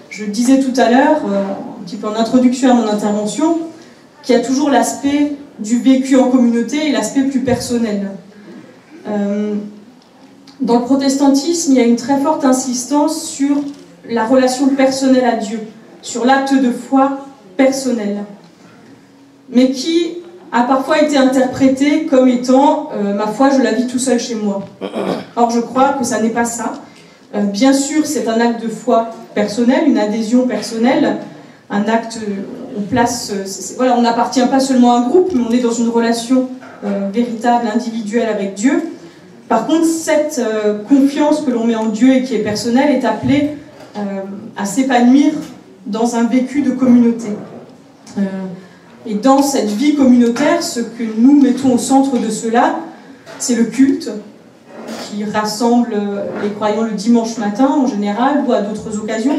Je disais tout à l'heure, un petit peu en introduction à mon intervention, qu'il y a toujours l'aspect du vécu en communauté et l'aspect plus personnel. Dans le protestantisme, il y a une très forte insistance sur la relation personnelle à Dieu, sur l'acte de foi personnel, mais qui a parfois été interprété comme étant ma foi, je la vis tout seul chez moi. Or, je crois que ça n'est pas ça. Bien sûr, c'est un acte de foi personnel, une adhésion personnelle, un acte, on place, voilà, on n'appartient pas seulement à un groupe, mais on est dans une relation véritable, individuelle avec Dieu. Par contre, cette confiance que l'on met en Dieu et qui est personnelle est appelée à s'épanouir dans un vécu de communauté. Et dans cette vie communautaire, ce que nous mettons au centre de cela, c'est le culte, qui rassemble les croyants le dimanche matin en général ou à d'autres occasions,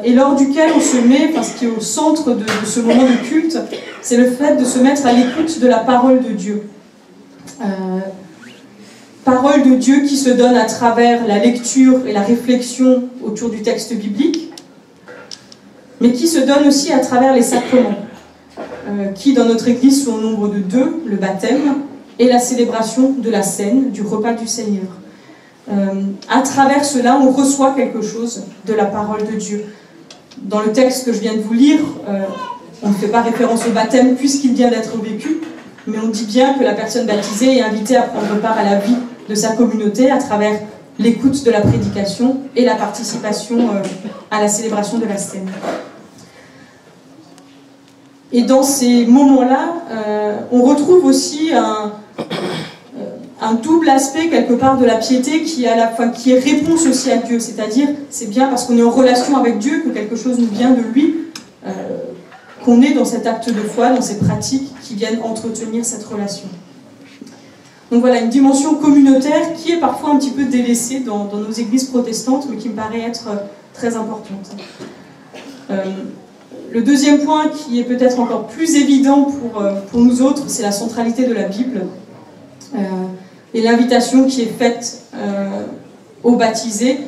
et lors duquel on se met, parce qu'il est au centre de ce moment de culte, c'est le fait de se mettre à l'écoute de la parole de Dieu. Parole de Dieu qui se donne à travers la lecture et la réflexion autour du texte biblique, mais qui se donne aussi à travers les sacrements, qui dans notre Église sont au nombre de 2, le baptême et la célébration de la scène, du repas du Seigneur. À travers cela, on reçoit quelque chose de la parole de Dieu. Dans le texte que je viens de vous lire, on ne fait pas référence au baptême puisqu'il vient d'être vécu, mais on dit bien que la personne baptisée est invitée à prendre part à la vie de sa communauté à travers l'écoute de la prédication et la participation à la célébration de la scène. Et dans ces moments-là, on retrouve aussi un double aspect quelque part de la piété qui est à la fois qui est réponse aussi à Dieu, c'est-à-dire c'est bien parce qu'on est en relation avec Dieu que quelque chose nous vient de lui, qu'on est dans cet acte de foi, dans ces pratiques qui viennent entretenir cette relation. Donc voilà, une dimension communautaire qui est parfois un petit peu délaissée dans nos églises protestantes, mais qui me paraît être très importante. Le deuxième point qui est peut-être encore plus évident pour nous autres, c'est la centralité de la Bible et l'invitation qui est faite aux baptisés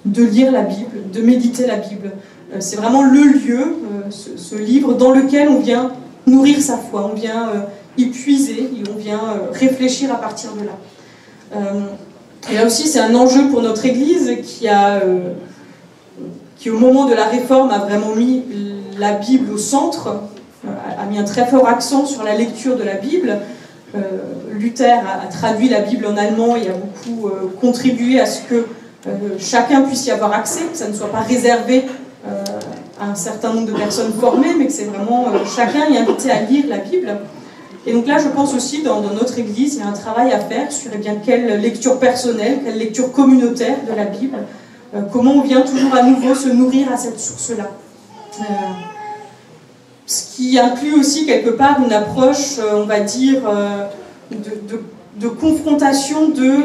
de lire la Bible, de méditer la Bible. C'est vraiment le lieu, ce livre, dans lequel on vient nourrir sa foi, on vient y puiser, on vient réfléchir à partir de là. Et là aussi, c'est un enjeu pour notre Église qui au moment de la Réforme a vraiment mis la Bible au centre, a mis un très fort accent sur la lecture de la Bible. Luther a traduit la Bible en allemand et a beaucoup contribué à ce que chacun puisse y avoir accès, que ça ne soit pas réservé à un certain nombre de personnes formées, mais que c'est vraiment chacun est invité à lire la Bible. Et donc là, je pense aussi, dans notre Église, il y a un travail à faire sur quelle lecture personnelle, quelle lecture communautaire de la Bible, comment on vient toujours à nouveau se nourrir à cette source-là. Ce qui inclut aussi quelque part une approche, on va dire, de confrontation de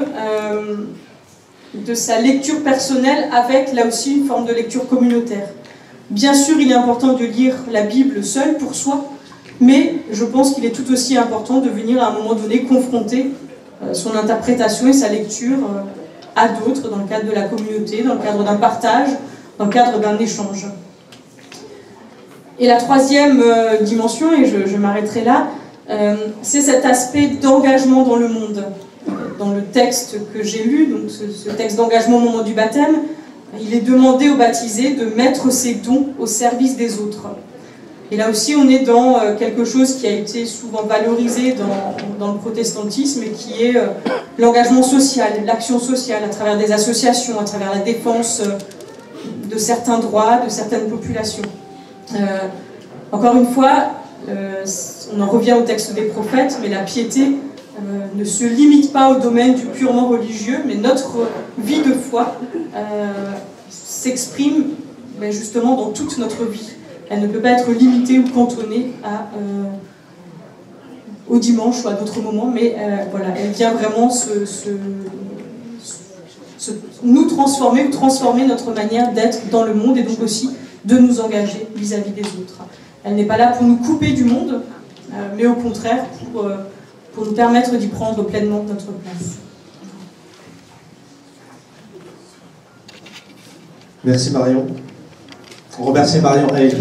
sa lecture personnelle avec, là aussi, une forme de lecture communautaire. Bien sûr, il est important de lire la Bible seul, pour soi, mais je pense qu'il est tout aussi important de venir à un moment donné confronter son interprétation et sa lecture à d'autres, dans le cadre de la communauté, dans le cadre d'un partage, dans le cadre d'un échange. Et la troisième dimension, et je m'arrêterai là, c'est cet aspect d'engagement dans le monde. Dans le texte que j'ai lu, donc ce texte d'engagement au moment du baptême, il est demandé aux baptisés de mettre ses dons au service des autres. Et là aussi, on est dans quelque chose qui a été souvent valorisé dans le protestantisme et qui est l'engagement social, l'action sociale à travers des associations, à travers la défense de certains droits, de certaines populations. Encore une fois, on en revient au texte des prophètes, mais la piété ne se limite pas au domaine du purement religieux, mais notre vie de foi s'exprime justement dans toute notre vie. Elle ne peut pas être limitée ou cantonnée au dimanche ou à d'autres moments, mais voilà, elle vient vraiment nous transformer ou transformer notre manière d'être dans le monde et donc aussi de nous engager vis-à-vis des autres. Elle n'est pas là pour nous couper du monde, mais au contraire pour nous permettre d'y prendre pleinement notre place. Merci Marion. On remercie Marion.